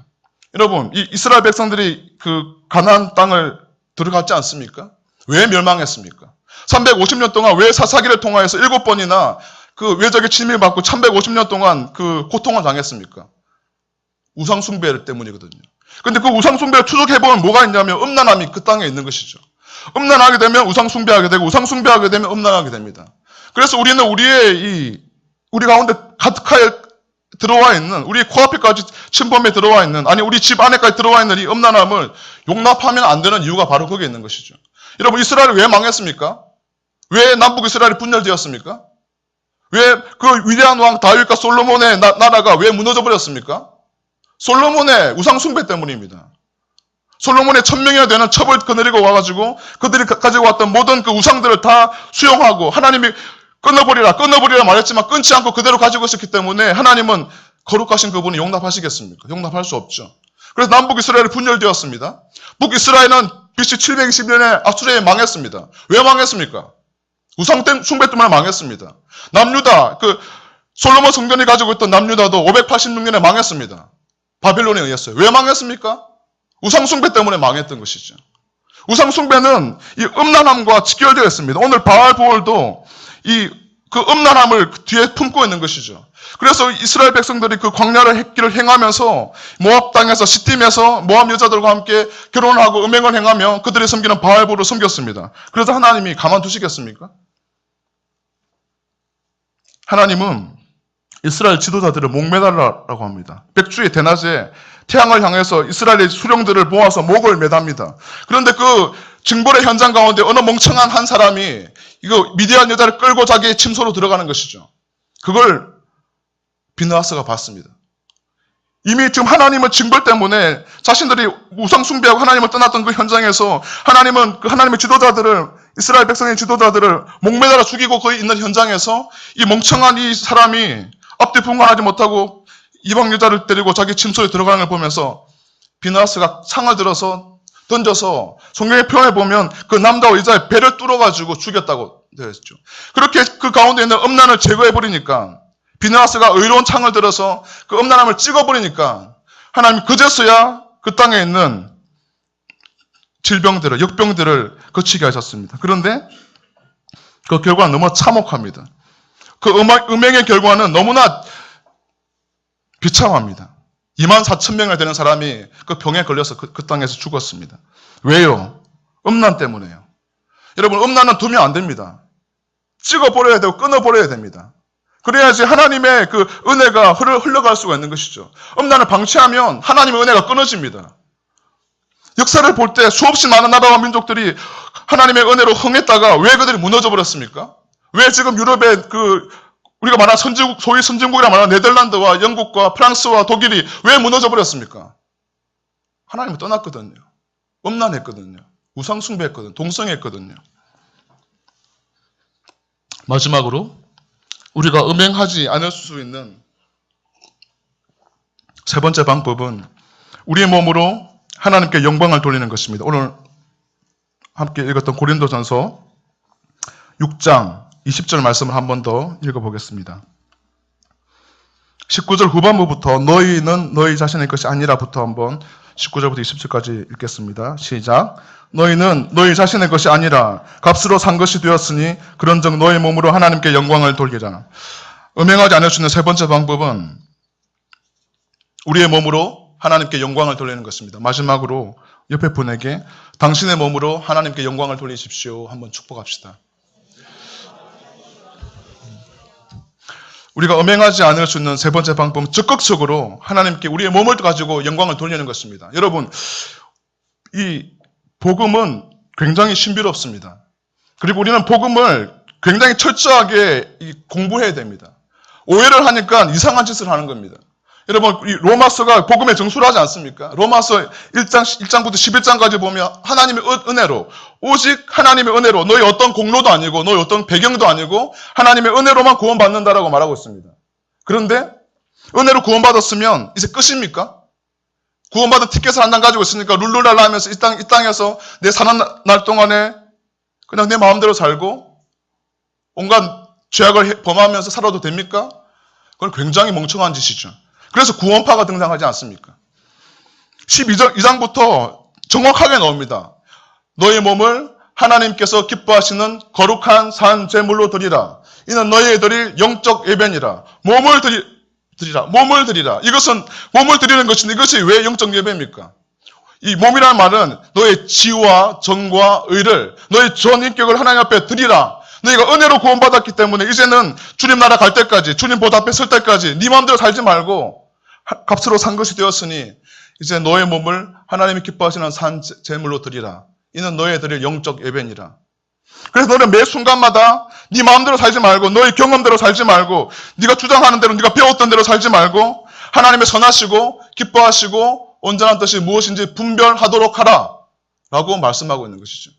여러분, 이 이스라엘 백성들이 그 가나안 땅을 들어갔지 않습니까? 왜 멸망했습니까? 350년 동안 왜 사사기를 통하여서 7번이나 그 외적의 침입을 받고 1150년 동안 그 고통을 당했습니까? 우상숭배 때문이거든요. 근데 그 우상숭배를 추적해보면 뭐가 있냐면 음란함이 그 땅에 있는 것이죠. 음란하게 되면 우상숭배하게 되고 우상숭배하게 되면 음란하게 됩니다. 그래서 우리는 우리 가운데 가득하게 들어와 있는, 우리 코앞에까지 침범에 들어와 있는, 아니 우리 집 안에까지 들어와 있는 이 음란함을 용납하면 안 되는 이유가 바로 거기에 있는 것이죠. 여러분, 이스라엘이 왜 망했습니까? 왜 남북 이스라엘이 분열되었습니까? 왜 그 위대한 왕 다윗과 솔로몬의 나라가 왜 무너져 버렸습니까? 솔로몬의 우상숭배 때문입니다. 솔로몬의 1000명이나 되는 첩을 거느리고 와가지고 그들이 가지고 왔던 모든 그 우상들을 다 수용하고 하나님이 끊어버리라 말했지만 끊지 않고 그대로 가지고 있었기 때문에 하나님은 거룩하신 그분이 용납하시겠습니까? 용납할 수 없죠. 그래서 남북 이스라엘이 분열되었습니다. 북이스라엘은 BC 720년에 아수르에 망했습니다. 왜 망했습니까? 우상 숭배 때문에 망했습니다. 남유다, 그 솔로몬 성전이 가지고 있던 남유다도 586년에 망했습니다. 바빌론에 의했어요. 왜 망했습니까? 우상숭배 때문에 망했던 것이죠. 우상숭배는 이 음란함과 직결되어 있습니다. 오늘 바알 부올도 그 음란함을 뒤에 품고 있는 것이죠. 그래서 이스라엘 백성들이 그 광야를 길을 행하면서 모압 땅에서 시딤에서 모압 여자들과 함께 결혼하고 음행을 행하며 그들이 섬기는 바알 부올을 섬겼습니다. 그래서 하나님이 가만두시겠습니까? 하나님은 이스라엘 지도자들을 목매달라고 합니다. 백주의 대낮에 태양을 향해서 이스라엘의 수령들을 모아서 목을 매답니다. 그런데 그 징벌의 현장 가운데 어느 멍청한 한 사람이 이거 미디안 여자를 끌고 자기의 침소로 들어가는 것이죠. 그걸 비느하스가 봤습니다. 이미 지금 하나님은 징벌 때문에 자신들이 우상 숭배하고 하나님을 떠났던 그 현장에서 하나님은 그 하나님의 지도자들을, 이스라엘 백성의 지도자들을 목매달아 죽이고 거기 있는 현장에서 이 멍청한 이 사람이 앞뒤 분간하지 못하고 이방 여자를 데리고 자기 침소에 들어가는 걸 보면서 비느하스가 창을 들어서 던져서 성경의 표현에 보면 그 남자와 여자의 배를 뚫어가지고 죽였다고 되어 있죠. 그렇게 그 가운데 있는 음란을 제거해버리니까 비느하스가 의로운 창을 들어서 그 음란함을 찍어버리니까 하나님이 그제서야 그 땅에 있는 질병들을, 역병들을 거치게 하셨습니다. 그런데 그 결과는 너무 참혹합니다. 그 음행의 결과는 너무나 비참합니다. 24,000명이나 되는 사람이 그 병에 걸려서 그 땅에서 죽었습니다. 왜요? 음란 때문에요. 여러분, 음란은 두면 안 됩니다. 찍어버려야 되고 끊어버려야 됩니다. 그래야지 하나님의 그 은혜가 흘러갈 수가 있는 것이죠. 음란을 방치하면 하나님의 은혜가 끊어집니다. 역사를 볼 때 수없이 많은 나라와 민족들이 하나님의 은혜로 흥했다가 왜 그들이 무너져 버렸습니까? 왜 지금 유럽의 우리가 말하는 소위 선진국이라 말하는 네덜란드와 영국과 프랑스와 독일이 왜 무너져 버렸습니까? 하나님을 떠났거든요. 음란했거든요. 우상숭배했거든요. 동성했거든요. 마지막으로 우리가 음행하지 않을 수 있는 세 번째 방법은 우리의 몸으로 하나님께 영광을 돌리는 것입니다. 오늘 함께 읽었던 고린도전서 6장 20절 말씀을 한 번 더 읽어보겠습니다. 19절 후반부부터 너희는 너희 자신의 것이 아니라부터 한번 19절부터 20절까지 읽겠습니다. 시작. 너희는 너희 자신의 것이 아니라 값으로 산 것이 되었으니 그런즉 너희 몸으로 하나님께 영광을 돌리라. 음행하지 않을 수 있는 세 번째 방법은 우리의 몸으로 하나님께 영광을 돌리는 것입니다. 마지막으로 옆에 분에게 당신의 몸으로 하나님께 영광을 돌리십시오. 한번 축복합시다. 우리가 음행하지 않을 수 있는 세 번째 방법은 적극적으로 하나님께 우리의 몸을 가지고 영광을 돌리는 것입니다. 여러분, 이 복음은 굉장히 신비롭습니다. 그리고 우리는 복음을 굉장히 철저하게 공부해야 됩니다. 오해를 하니까 이상한 짓을 하는 겁니다. 여러분, 이 로마서가 복음의 정수를 하지 않습니까? 로마서 1장부터 11장까지 보면 하나님의 은혜로, 오직 하나님의 은혜로, 너희 어떤 공로도 아니고, 너희 어떤 배경도 아니고, 하나님의 은혜로만 구원받는다라고 말하고 있습니다. 그런데, 은혜로 구원받았으면 이제 끝입니까? 구원받은 티켓을 한 장 가지고 있으니까 룰루랄라 하면서 이 땅에서 내 사는 날 동안에 그냥 내 마음대로 살고, 온갖 죄악을 범하면서 살아도 됩니까? 그건 굉장히 멍청한 짓이죠. 그래서 구원파가 등장하지 않습니까? 12장부터 정확하게 나옵니다. 너희 몸을 하나님께서 기뻐하시는 거룩한 산 제물로 드리라. 이는 너희의 드릴 영적 예배니라. 몸을 드리라. 이것은 몸을 드리는 것인데 이것이 왜 영적 예배입니까? 이 몸이라는 말은 너의 지와 정과 의를, 너의 전 인격을 하나님 앞에 드리라. 너희가 은혜로 구원받았기 때문에 이제는 주님 나라 갈 때까지, 주님 보좌 앞에 설 때까지 네 마음대로 살지 말고 값으로 산 것이 되었으니 이제 너의 몸을 하나님이 기뻐하시는 산 제물로 드리라. 이는 너의 드릴 영적 예배니라. 그래서 너는 매 순간마다 네 마음대로 살지 말고, 너의 경험대로 살지 말고, 네가 주장하는 대로, 네가 배웠던 대로 살지 말고, 하나님의 선하시고 기뻐하시고 온전한 뜻이 무엇인지 분별하도록 하라 라고 말씀하고 있는 것이죠.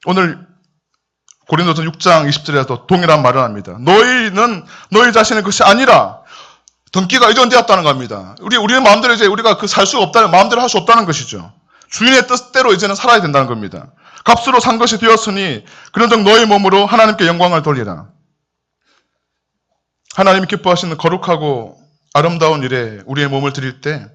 오늘 고린도전 6장 20절에도 동일한 말을 합니다. 너희는 너희 자신의 것이 아니라 등기가 이전되었다는 겁니다. 우리의 마음대로 이제 우리가 살 수 없다는, 마음대로 할 수 없다는 것이죠. 주인의 뜻대로 이제는 살아야 된다는 겁니다. 값으로 산 것이 되었으니 그런즉 너희 몸으로 하나님께 영광을 돌리라. 하나님이 기뻐하시는 거룩하고 아름다운 일에 우리의 몸을 드릴 때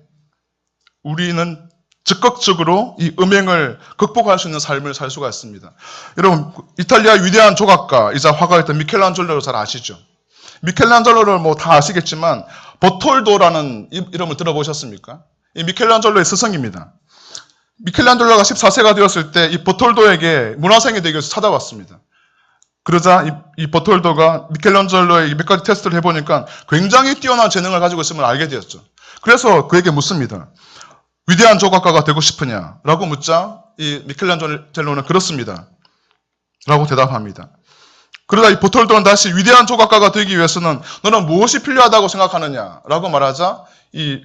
우리는 적극적으로 이 음행을 극복할 수 있는 삶을 살 수가 있습니다. 여러분, 이탈리아 위대한 조각가이자 화가였던 미켈란젤로를 잘 아시죠? 미켈란젤로를 뭐 다 아시겠지만 버톨도라는 이름을 들어보셨습니까? 이 미켈란젤로의 스승입니다. 미켈란젤로가 14세가 되었을 때 이 버톨도에게 문화생이 되기 위해서 찾아왔습니다. 그러자 이 버톨도가 미켈란젤로의 몇 가지 테스트를 해보니까 굉장히 뛰어난 재능을 가지고 있음을 알게 되었죠. 그래서 그에게 묻습니다. 위대한 조각가가 되고 싶으냐? 라고 묻자 이 미켈란젤로는 그렇습니다. 라고 대답합니다. 그러다 이 버톨도는 다시 위대한 조각가가 되기 위해서는 너는 무엇이 필요하다고 생각하느냐? 라고 말하자 이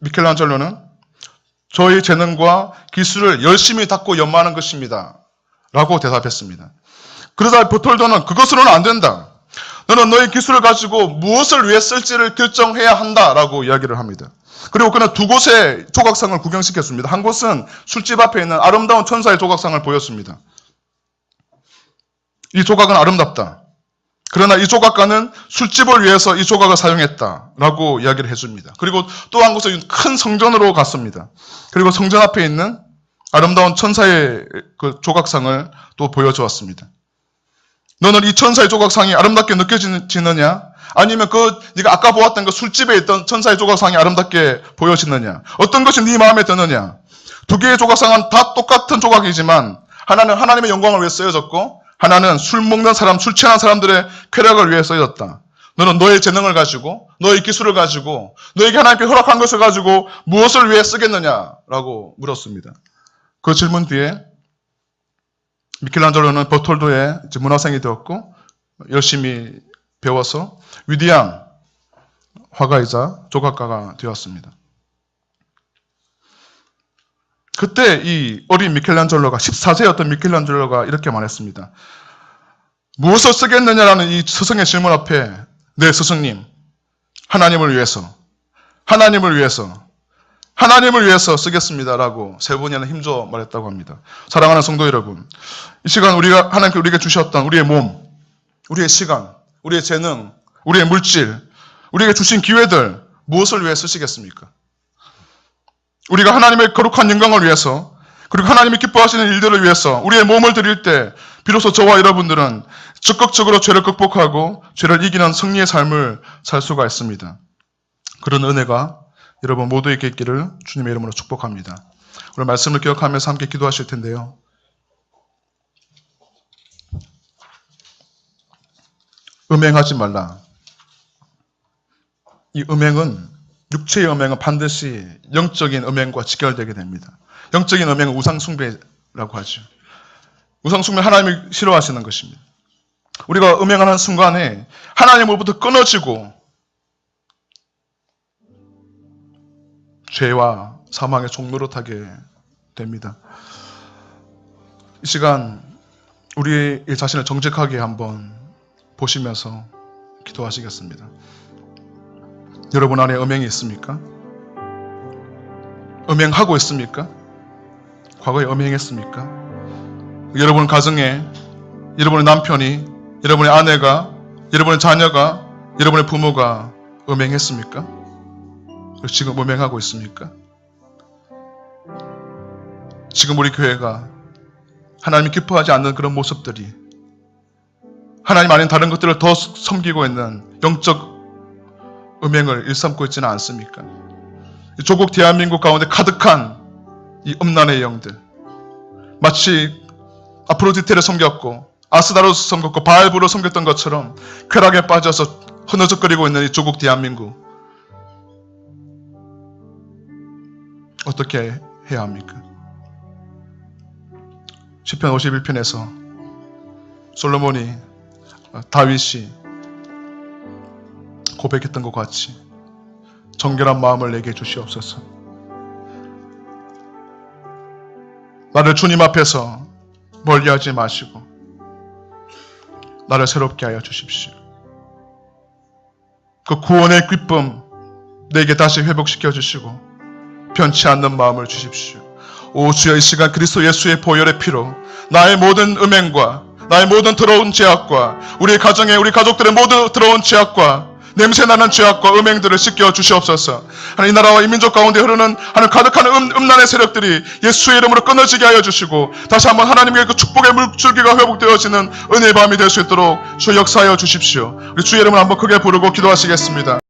미켈란젤로는 저의 재능과 기술을 열심히 닦고 연마하는 것입니다. 라고 대답했습니다. 그러자 버톨도는 그것으로는 안 된다. 너는 너의 기술을 가지고 무엇을 위해 쓸지를 결정해야 한다라고 이야기를 합니다. 그리고 그는 두 곳의 조각상을 구경시켰습니다. 한 곳은 술집 앞에 있는 아름다운 천사의 조각상을 보였습니다. 이 조각은 아름답다. 그러나 이 조각가는 술집을 위해서 이 조각을 사용했다라고 이야기를 해줍니다. 그리고 또 한 곳에 큰 성전으로 갔습니다. 그리고 성전 앞에 있는 아름다운 천사의 그 조각상을 또 보여주었습니다. 너는 이 천사의 조각상이 아름답게 느껴지느냐? 아니면 네가 아까 보았던 그 술집에 있던 천사의 조각상이 아름답게 보여지느냐? 어떤 것이 네 마음에 드느냐? 두 개의 조각상은 다 똑같은 조각이지만 하나는 하나님의 영광을 위해 쓰여졌고 하나는 술 먹는 사람, 술 취한 사람들의 쾌락을 위해 쓰여졌다. 너는 너의 재능을 가지고, 너의 기술을 가지고, 너에게 하나님께 허락한 것을 가지고 무엇을 위해 쓰겠느냐라고 물었습니다. 그 질문 뒤에 미켈란젤로는 버톨도의 문화생이 되었고 열심히 배워서 위대한 화가이자 조각가가 되었습니다. 그때 이 어린 미켈란젤로가 14세였던 미켈란젤로가 이렇게 말했습니다. 무엇을 쓰겠느냐라는 이 스승의 질문 앞에 네 스승님, 하나님을 위해서 하나님을 위해서 쓰겠습니다라고 세 번이나 힘줘 말했다고 합니다. 사랑하는 성도 여러분, 이 시간 하나님께 우리에게 주셨던 우리의 몸, 우리의 시간, 우리의 재능, 우리의 물질, 우리에게 주신 기회들 무엇을 위해 쓰시겠습니까? 우리가 하나님의 거룩한 영광을 위해서, 그리고 하나님이 기뻐하시는 일들을 위해서 우리의 몸을 드릴 때 비로소 저와 여러분들은 적극적으로 죄를 극복하고 죄를 이기는 승리의 삶을 살 수가 있습니다. 그런 은혜가 여러분 모두에게 있기를 주님의 이름으로 축복합니다. 오늘 말씀을 기억하면서 함께 기도하실 텐데요. 음행하지 말라. 이 음행은, 육체의 음행은 반드시 영적인 음행과 직결되게 됩니다. 영적인 음행은 우상숭배라고 하죠. 우상숭배 하나님이 싫어하시는 것입니다. 우리가 음행하는 순간에 하나님으로부터 끊어지고 죄와 사망의 종로로 타게 됩니다. 이 시간 우리의 자신을 정직하게 한번 보시면서 기도하시겠습니다. 여러분 안에 음행이 있습니까? 음행하고 있습니까? 과거에 음행했습니까? 여러분 가정에 여러분의 남편이, 여러분의 아내가, 여러분의 자녀가, 여러분의 부모가 음행했습니까? 지금 음행하고 있습니까? 지금 우리 교회가 하나님이 기뻐하지 않는 그런 모습들이, 하나님 아닌 다른 것들을 더 섬기고 있는 영적 음행을 일삼고 있지는 않습니까? 조국 대한민국 가운데 가득한 이 음란의 영들, 마치 아프로디테를 섬겼고 아스다로스 섬겼고 바알부를 섬겼던 것처럼 쾌락에 빠져서 흐느적거리고 있는 이 조국 대한민국, 어떻게 해야 합니까? 시편 51편에서 솔로몬이, 다윗이 고백했던 것 같이 정결한 마음을 내게 주시옵소서. 나를 주님 앞에서 멀리하지 마시고 나를 새롭게 하여 주십시오. 그 구원의 기쁨 내게 다시 회복시켜 주시고 변치 않는 마음을 주십시오. 오 주여, 이 시간 그리스도 예수의 보혈의 피로 나의 모든 음행과 나의 모든 더러운 죄악과 우리 가정에 우리 가족들의 모든 더러운 죄악과 냄새나는 죄악과 음행들을 씻겨 주시옵소서. 하나님, 이 나라와 이 민족 가운데 흐르는 하나님 가득한 음란의 세력들이 예수의 이름으로 끊어지게 하여 주시고 다시 한번 하나님의 그 축복의 물줄기가 회복되어지는 은혜의 밤이 될 수 있도록 주 역사하여 주십시오. 우리 주의 이름을 한번 크게 부르고 기도하시겠습니다.